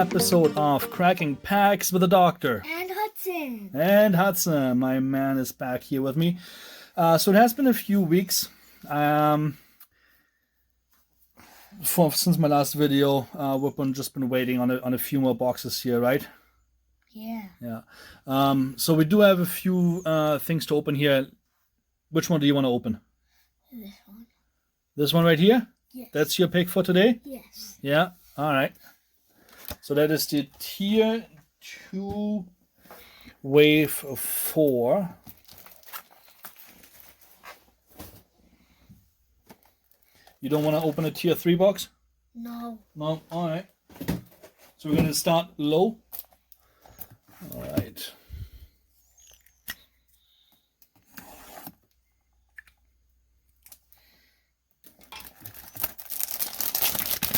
episode of Cracking Packs with the Doctor. And Hudson, my man, is back here with me. So it has been a few weeks since my last video. We've just been waiting on a few more boxes here, right? Yeah. So we do have a few things to open here. Which one do you want to open? This one. This one right here? Yes. That's your pick for today? Yes. Yeah, all right. So that is the Tier 2 Wave 4. You don't want to open a Tier 3 box? No. No? All right. So we're going to start low. All right.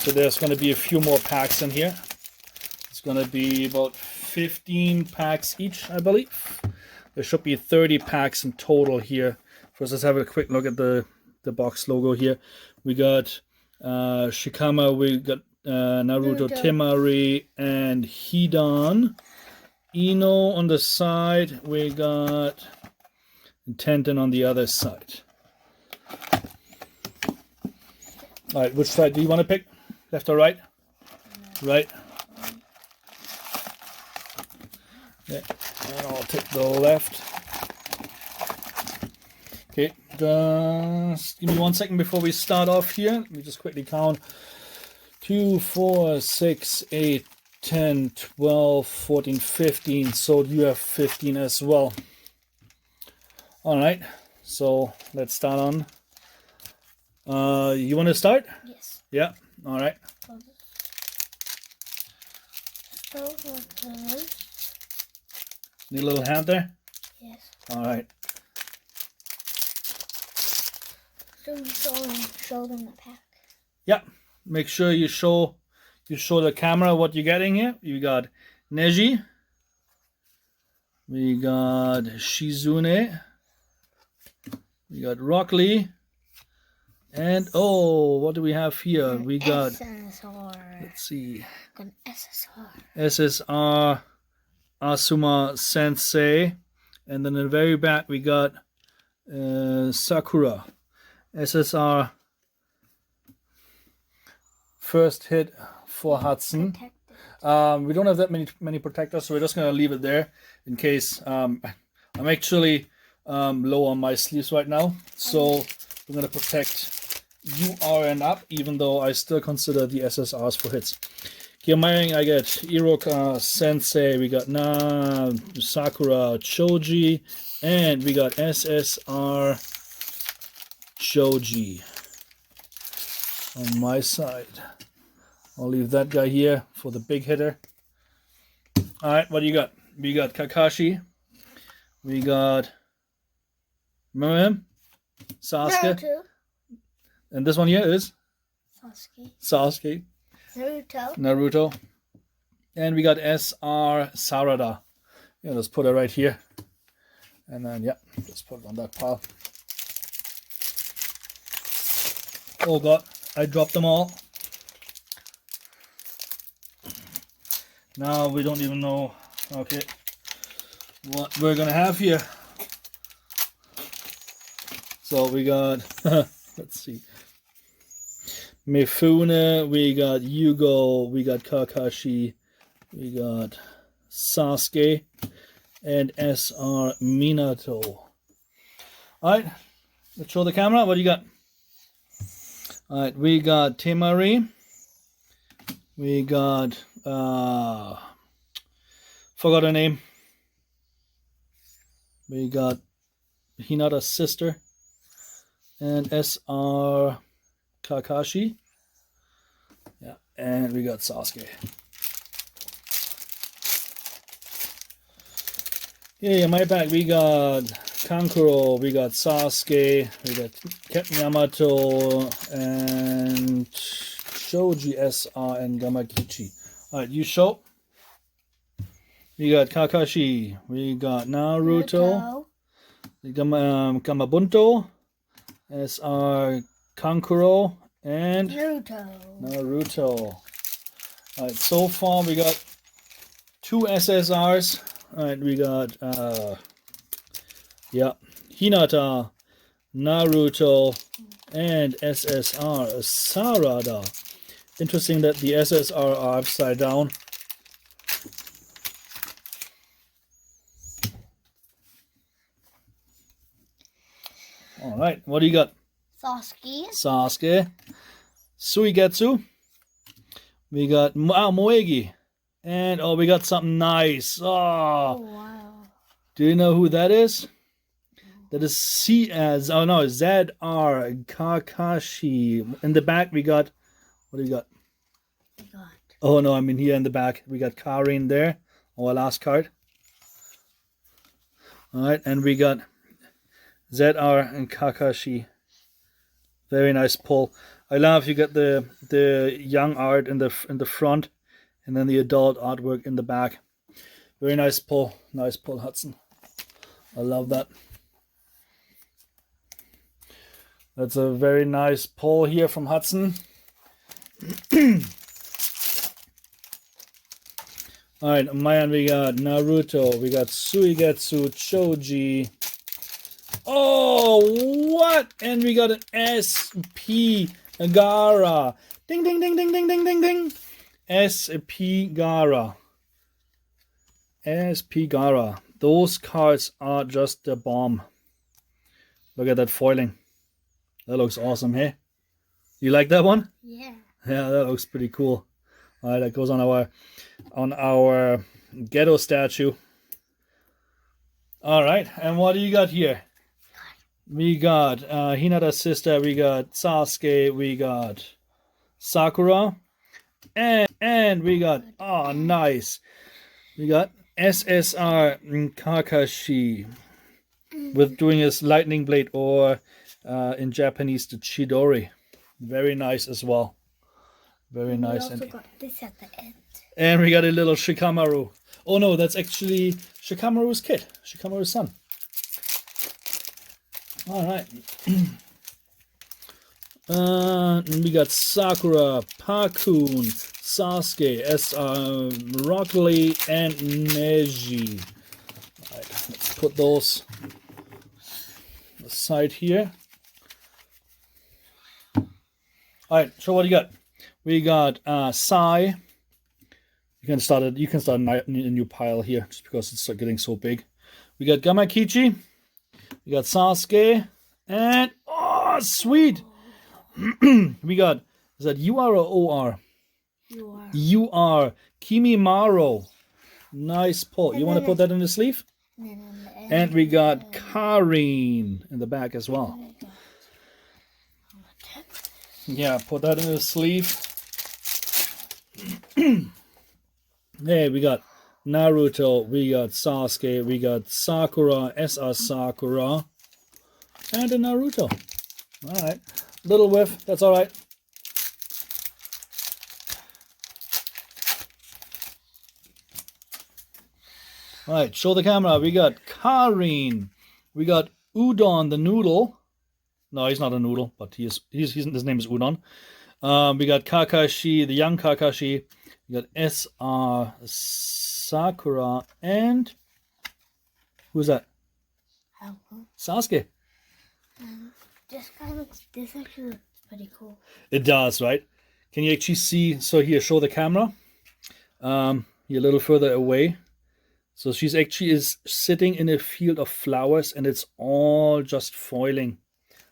So there's going to be a few more packs in here. It's going to be about 15 packs each, I believe. There should be 30 packs in total here. First, let's have a quick look at the box logo here. We got Shikama, we got Naruto, Temari, and Hidan. Ino on the side, we got Tenten on the other side. All right, which side do you want to pick? Left or right? Right. Yeah, and I'll take the left. Okay, just give me 1 second before we start off here. Let me just quickly count. 2, 4, 6, 8, 10, 12, 14, 15. So you have 15 as well. All right, so let's start on. You want to start? Yes. Yeah. All right. Need a little hand there? Yes. All right. So you show them the pack. Yeah. Make sure you show the camera what you're getting here. You got Neji. We got Shizune. We got Rock Lee. And oh, what do we have here? We got SSR. Let's see. Got SSR. SSR Asuma Sensei. And then in the very back we got Sakura. SSR first hit for Hudson. We don't have that many protectors, so we're just gonna leave it there in case. I'm actually low on my sleeves right now, so we're gonna protect UR and up, even though I still consider the SSRs for hits. Kyomaring, I get Iroka Sensei, we got Sakura Choji, and we got SSR Choji on my side. I'll leave that guy here for the big hitter. All right, what do you got? We got Kakashi. We got, remember him? Sasuke. Naruto. And this one here is? Sasuke. Naruto. And we got SR Sarada. Yeah, let's put it right here. And then, yeah, let's put it on that pile. Oh God, I dropped them all. Now we don't even know, okay, what we're gonna have here. So we got, let's see, Mifune, we got Yugo, we got Kakashi, we got Sasuke, and SR Minato. Alright, let's show the camera. What do you got? Alright, we got Temari. We got, forgot her name. We got Hinata's sister. And SR Kakashi. Yeah, and we got Sasuke. Yeah, in my bag we got Kankuro, we got Sasuke, we got Captain Yamato, and Shoji SR, and Gamakichi. Alright, you show. We got Kakashi, we got Naruto, Gamabunto, SR Kankuro, and Naruto. All right, so far we got 2 SSRs. All right, we got yeah, Hinata, Naruto, and SSR Sarada. Interesting that the SSR are upside down. All right, what do you got? Sasuke, Suigetsu. We got Moegi, and oh, we got something nice. Oh, wow. Do you know who that is? That is ZR Kakashi. In the back we got, what do you got? Oh no, I mean here in the back we got Karin there, our last card. All right, and we got ZR and Kakashi. Very nice pull. I love you got the young art in the front, and then the adult artwork in the back. Very nice pull. Nice pull, Hudson. I love that. That's a very nice pull here from Hudson. All right, on my end we got Naruto, we got Suigetsu, Choji. Oh, what? And we got an SP Gara. Ding, ding, ding, ding, ding, ding, ding, ding. SP Gara. SP Gara. Those cards are just the bomb. Look at that foiling. That looks awesome, hey? You like that one? Yeah. Yeah, that looks pretty cool. All right, that goes on our ghetto statue. All right, and what do you got here? We got Hinata's sister, we got Sasuke, we got Sakura, and we got, oh, nice. We got SSR Kakashi with doing his lightning blade, or in Japanese, the Chidori. Very nice as well. Very nice. We also got this at the end. And we got a little Shikamaru. Oh no, that's actually Shikamaru's kid. Shikamaru's son. Alright. And we got Sakura, Pakun, Sasuke, Rock Lee, and Neji. Alright, let's put those aside here. Alright, so what do you got? We got Sai. You can start a new pile here just because it's getting so big. We got Gamakichi. We got Sasuke. And oh, sweet. We got, is that UR or OR? UR. Kimimaro. Nice pull. You want to put that in the sleeve? And we got Karin in the back as well. Yeah, put that in the sleeve. Hey, we got Naruto, we got Sasuke, we got Sakura, SR Sakura, and a Naruto. Alright, little whiff, that's alright. Alright, show the camera. We got Karin, we got Udon the noodle. No, he's not a noodle, but his name is Udon. We got Kakashi, the young Kakashi. We got SR Sakura, and who's that? Sasuke. This actually looks pretty cool. It does, right? Can you actually see? So here, show the camera. You're a little further away. So she's actually is sitting in a field of flowers, and it's all just foiling.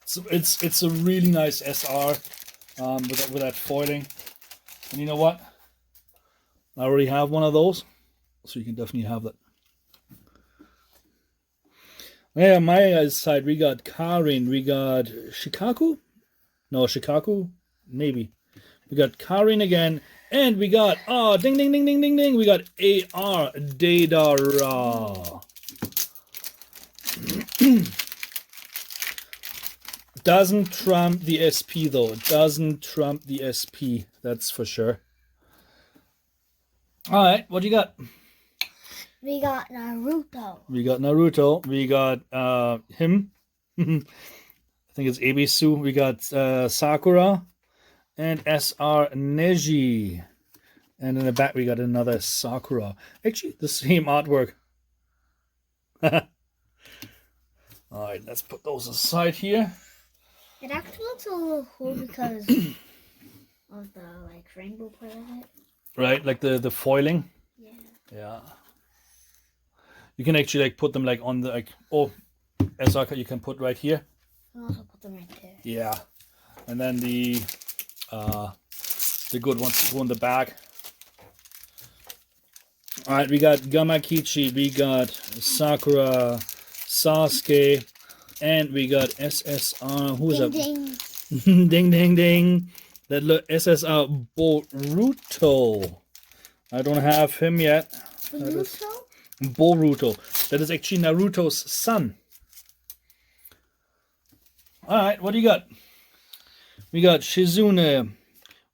So it's a really nice SR with that foiling. And you know what? I already have one of those, so you can definitely have that. Yeah, on my side, we got Karin, we got Shikaku? No, Shikaku? Maybe. We got Karin again, and we got, oh, ding, ding, ding, ding, ding, ding. We got AR Deidara. Doesn't trump the SP, though. It doesn't trump the SP, that's for sure. Alright, what do you got? We got Naruto. We got Naruto. We got him. I think it's Ebisu. We got Sakura. And SR Neji. And in the back, we got another Sakura. Actually, the same artwork. Alright, let's put those aside here. It actually looks a little cool because of the like rainbow part of it. Right, like the foiling. Yeah. Yeah. You can actually like put them like on the like Asaka you can put right here. You can also put them right there. Yeah. And then the good ones go in the back. Alright, we got Gamakichi, we got Sakura, Sasuke, and we got SSR. Who is that? Ding. Ding ding ding. That look SSR Boruto. I don't have him yet. Boruto. That is actually Naruto's son. Alright, what do you got? We got Shizune.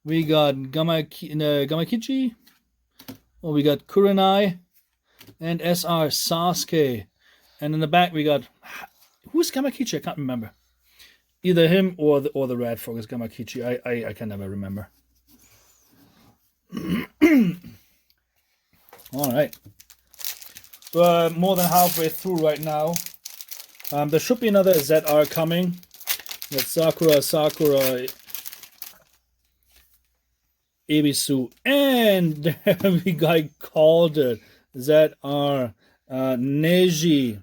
We got Gamakichi. Oh, we got Kurenai. And SR Sasuke. And in the back we got... Who's Gamakichi? I can't remember. Either him or the red frog is Gamakichi. I can never remember. Alright. We're more than halfway through right now. There should be another ZR coming. That's Sakura, Ebisu, and we called it ZR Neji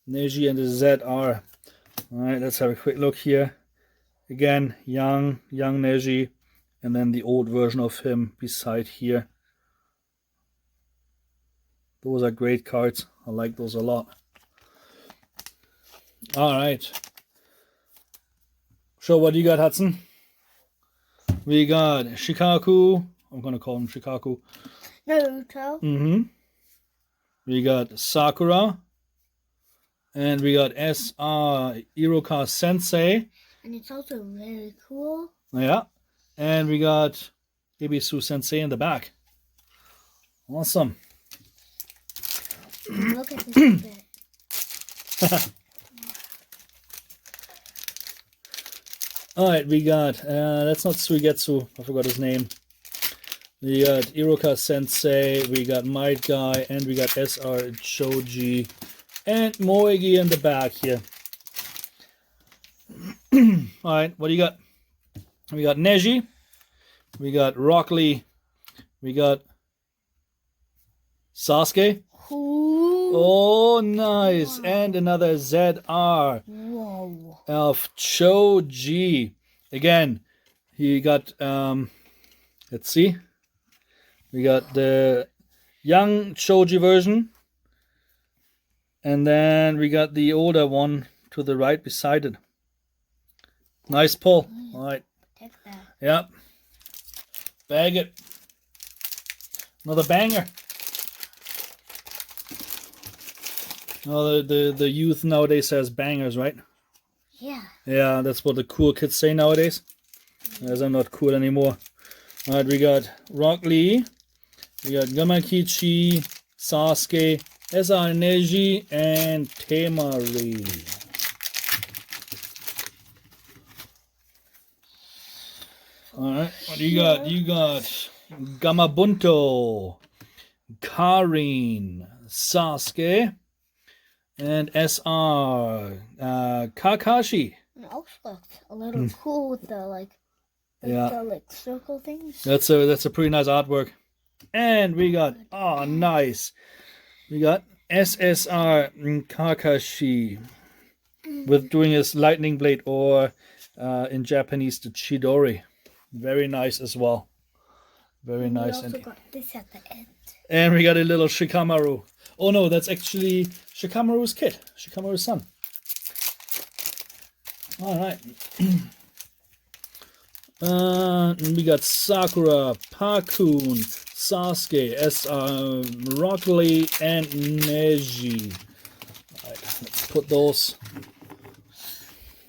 and the ZR. Alright, let's have a quick look here. Again, young Neji, and then the old version of him beside here. Those are great cards. I like those a lot. Alright. So what do you got, Hudson? We got Shikaku. I'm going to call him Shikaku. Naruto. We got Sakura. And we got SR Iroka Sensei. And it's also very cool. Yeah. And we got Ebisu Sensei in the back. Awesome. Look at this bit. Alright, we got, that's not Suigetsu, I forgot his name. We got Iroka Sensei, we got Might Guy, and we got SR Choji, and Moegi in the back here. Alright, what do you got? We got Neji, we got Rock Lee, we got Sasuke. Oh, nice. Wow. And another ZR. Whoa. Of Choji. Again, he got, let's see. We got the young Choji version. And then we got the older one to the right beside it. Nice pull. All right. Take that. Yep. Bag it. Another banger. Oh, the youth nowadays says bangers, right? Yeah. Yeah, that's what the cool kids say nowadays. As I'm not cool anymore. Alright, we got Rock Lee, we got Gamakichi, Sasuke, SR Neji, and Temari. Alright, what do you got? You got Gamabunto, Karin, Sasuke, and SR Kakashi. It also looks a little cool with the the circle things. That's a pretty nice artwork. And we got nice. We got SSR Kakashi with doing his lightning blade, or in Japanese the Chidori. Very nice as well. Very nice. We also got this at the end. And we got a little Shikamaru. Oh no, that's actually Shikamaru's kid. Shikamaru's son. Alright. We got Sakura, Pakun, Sasuke, SR, Rock Lee, and Neji. Alright, let's put those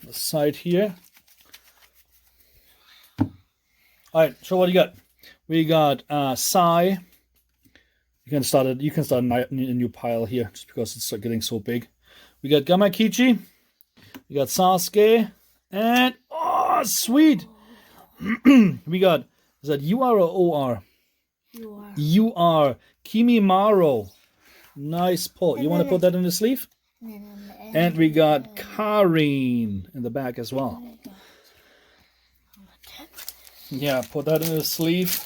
aside here. Alright, so what do you got? We got Sai. You can start a new pile here just because it's getting so big. We got Gamakichi. We got Sasuke. And sweet. We got, is that UR or OR? You are. You are Kimimaro. Nice pull. And You want to then put that in the sleeve? And then on the end. And we got Karin in the back as well. we got on the tip. Yeah, put that in the sleeve.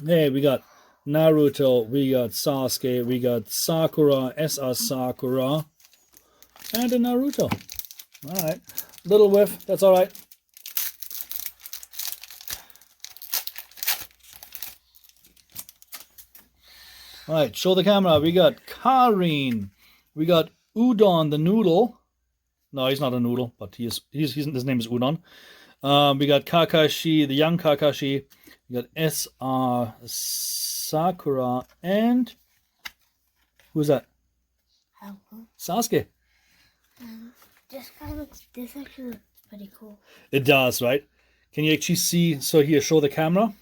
Hey, we got Naruto, we got Sasuke, we got Sakura, SR Sakura, and a Naruto. Alright. Little whiff, that's alright. Alright, show the camera. We got Karin. We got Udon, the noodle. No, he's not a noodle, but his name is Udon. We got Kakashi, the young Kakashi. We got SR Sakura, and who's that? Sasuke. This actually looks pretty cool. It does, right? Can you actually see? So here, show the camera.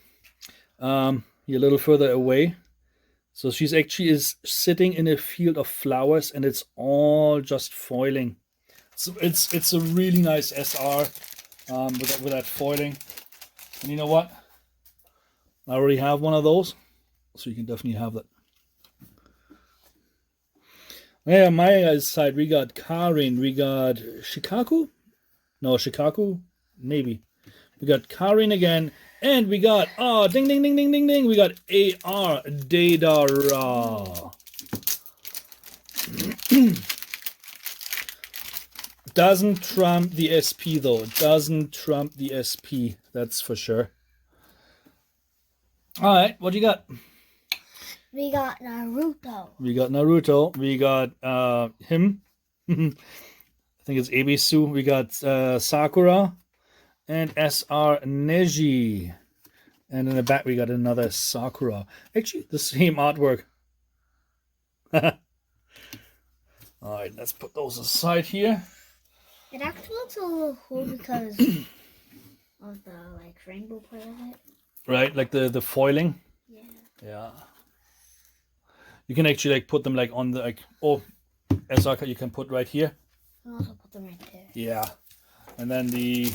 You're a little further away. So she's actually is sitting in a field of flowers, and it's all just foiling. So it's a really nice SR with that foiling. And you know what? I already have one of those, so you can definitely have that. Yeah, on my guys' side, we got Karin, we got Shikaku? No, Shikaku? Maybe. We got Karin again, and we got, oh, ding, ding, ding, ding, ding, ding, we got AR Deidara. Doesn't trump the SP, though. It doesn't trump the SP, that's for sure. Alright, what you got? We got Naruto. We got Naruto. We got him. I think it's Ebisu. We got Sakura and SR Neji. And in the back we got another Sakura. Actually, the same artwork. Alright, let's put those aside here. It actually looks a little cool because of the rainbow part of it. Right, like the foiling. Yeah. Yeah. You can actually put them on the SR you can put right here. You can also put them right there. Yeah. And then the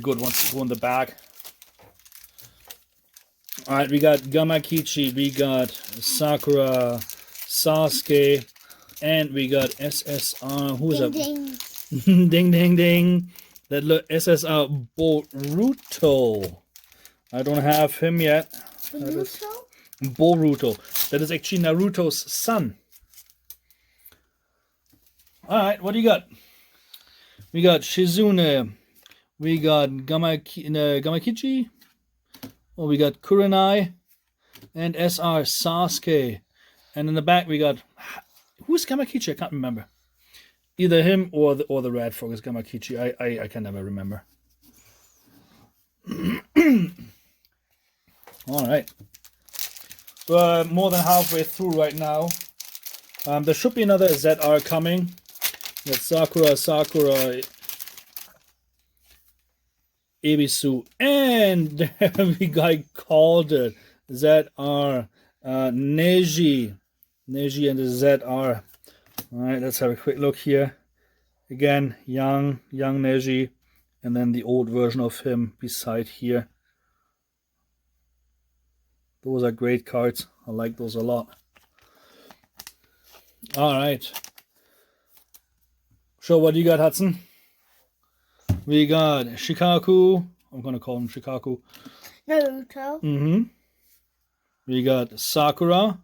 good ones go in the back. Alright, we got Gamakichi, we got Sakura, Sasuke, and we got SSR. Who is that? Ding. Ding ding ding. That look SSR Boruto. I don't have him yet. Naruto? Boruto. That is actually Naruto's son. Alright, what do you got? We got Shizune. We got Gamakichi. Oh, we got Kurenai. And SR Sasuke. And in the back we got... Who's Gamakichi? I can't remember. Either him or the red frog is Gamakichi. I can never remember. Alright. We're more than halfway through right now. There should be another ZR coming. That's Sakura, Ebisu, and we called it ZR Neji and the ZR. Alright, let's have a quick look here. Again, young Neji, and then the old version of him beside here. Those are great cards. I like those a lot. Alright. So what do you got, Hudson? We got Shikaku. I'm going to call him Shikaku. Naruto. We got Sakura.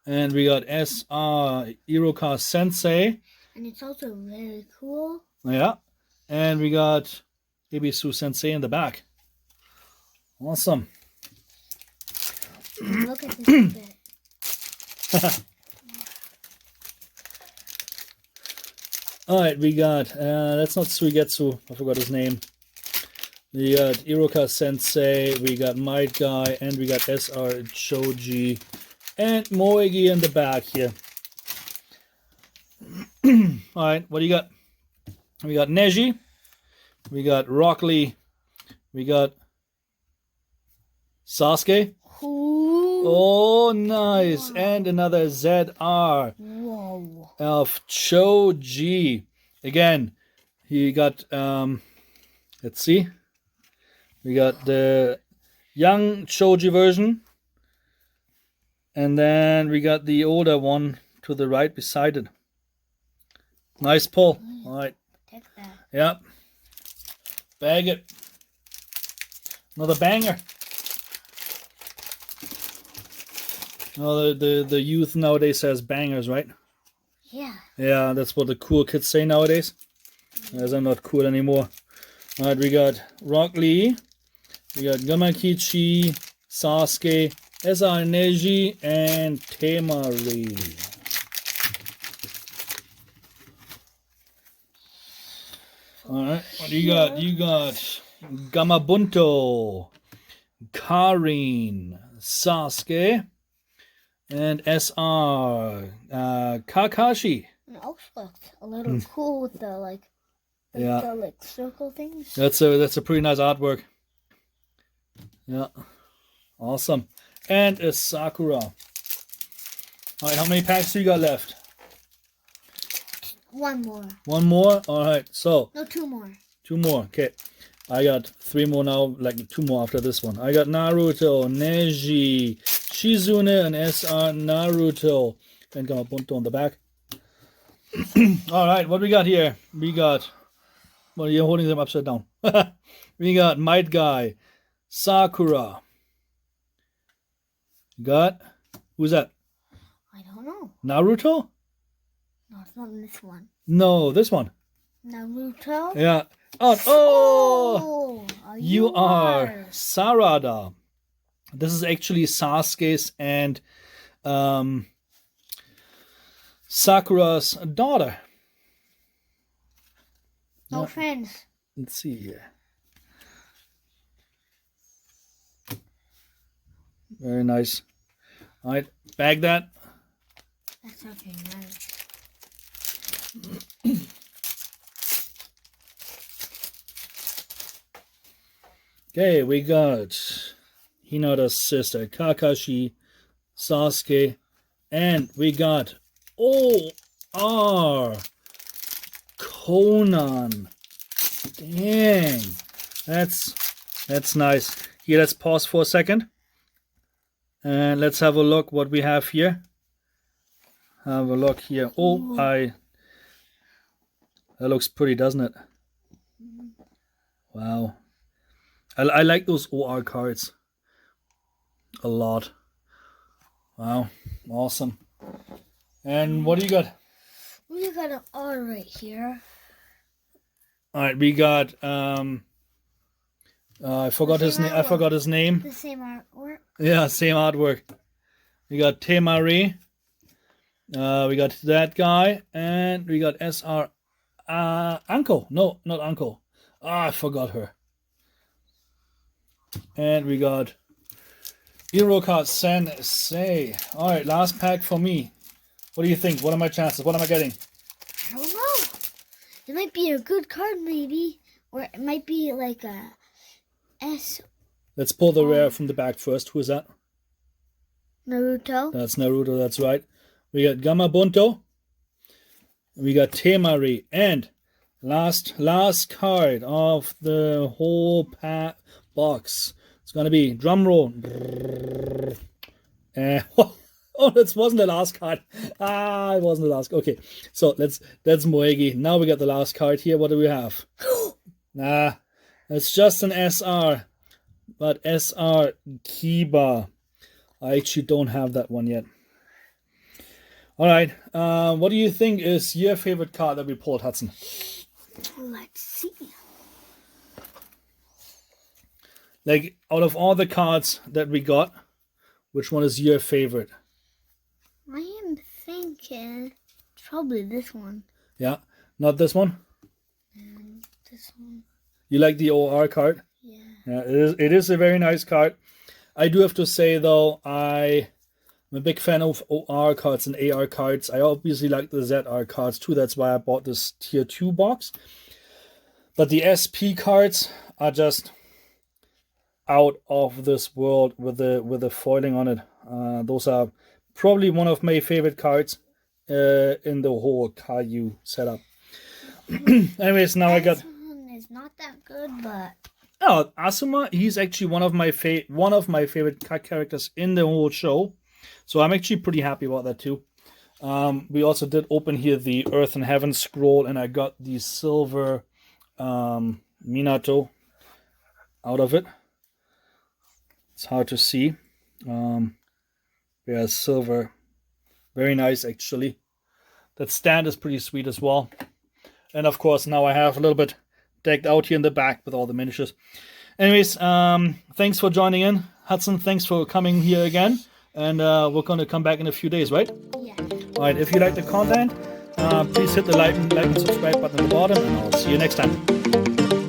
And we got SR Iroka Sensei. And it's also very cool. Yeah. And we got Ebisu Sensei in the back. Awesome. Look at this bit. Alright, we got, that's not Suigetsu, I forgot his name. We got Iroka Sensei, we got Might Guy, and we got SR Choji, and Moegi in the back here. Alright, what do you got? We got Neji, we got Rock Lee, we got Sasuke. Ooh. Oh, nice. Wow. And another ZR. Whoa. Of Choji. Again, he got, let's see. We got the young Choji version. And then we got the older one to the right beside it. Nice pull. All right. Take that. Yep. Bag it. Another banger. Oh, the youth nowadays says bangers, right? Yeah. Yeah, that's what the cool kids say nowadays. As I'm not cool anymore. All right, we got Rock Lee. We got Gamakichi, Sasuke, SR Neji, and Temari. All right, what do you got? You got Gamabunto, Karin, Sasuke, and SR Kakashi. And it also looks a little cool with the the circle things. That's a pretty nice artwork. Yeah, awesome. And a Sakura. All right, how many packs do you got left? One more. One more. All right, so No, two more. two more. Okay, I got three more now. Like two more after this one. I got Naruto, Neji, Shizune, and SR Naruto, and Gamabunto on the back. All right, what we got here? We got. Well, you're holding them upside down. We got Might Guy, Sakura. Got who's that? I don't know. Naruto? No, it's not this one. No, this one. Naruto. Yeah. Oh, you are Sarada. This is actually Sasuke's and Sakura's daughter. No Yeah. friends. Let's see here. Very nice. All right, bag that. That's okay. Nice. Okay, we got Hinata's sister, Kakashi, Sasuke, and we got O.R. Conan. Dang. That's nice. Here, let's pause for a second. And let's have a look what we have here. Have a look here. Oh, that looks pretty, doesn't it? Wow. I like those OR cards a lot. Wow, awesome. And what do you got? We got an R right here. All right, we got I forgot his name. I forgot his name. The same artwork. Yeah, same artwork. We got Temari. We got that guy, and we got SR Uncle. No, not Uncle. I forgot her. And we got Hiroka Sensei. All right, last pack for me. What do you think? What are my chances? What am I getting? I don't know. It might be a good card, maybe, or it might be like a S. Let's pull the rare from the back first. Who is that? Naruto. That's Naruto. That's right. We got Gamabunto. We got Temari, and last card of the whole box. It's gonna be drum roll. Oh, that wasn't the last card. It wasn't the last. Okay, so that's Moegi. Now we got the last card here. What do we have? Nah, it's just an SR, but SR Kiba. I actually don't have that one yet. All right, what do you think is your favorite card that we pulled, Hudson? Let's see. Like, out of all the cards that we got, which one is your favorite? I am thinking probably this one. Yeah, not this one? And this one. You like the OR card? Yeah. Yeah, it is a very nice card. I do have to say, though, I'm a big fan of OR cards and AR cards. I obviously like the ZR cards, too. That's why I bought this Tier 2 box. But the SP cards are just out of this world with the foiling on it. Those are probably one of my favorite cards in the whole Kayou setup. Anyways, now I got... This one is not that good, but Oh, Asuma, he's actually one of my favorite characters in the whole show. So I'm actually pretty happy about that too. We also did open here the Earth and Heaven scroll, and I got the silver Minato out of it. It's hard to see. Yeah, silver. Very nice, actually. That stand is pretty sweet as well. And of course, now I have a little bit decked out here in the back with all the miniatures. Anyways, thanks for joining in. Hudson, thanks for coming here again. And we're going to come back in a few days, right? Yeah. All right, if you like the content, please hit the like and subscribe button at the bottom, and I'll see you next time.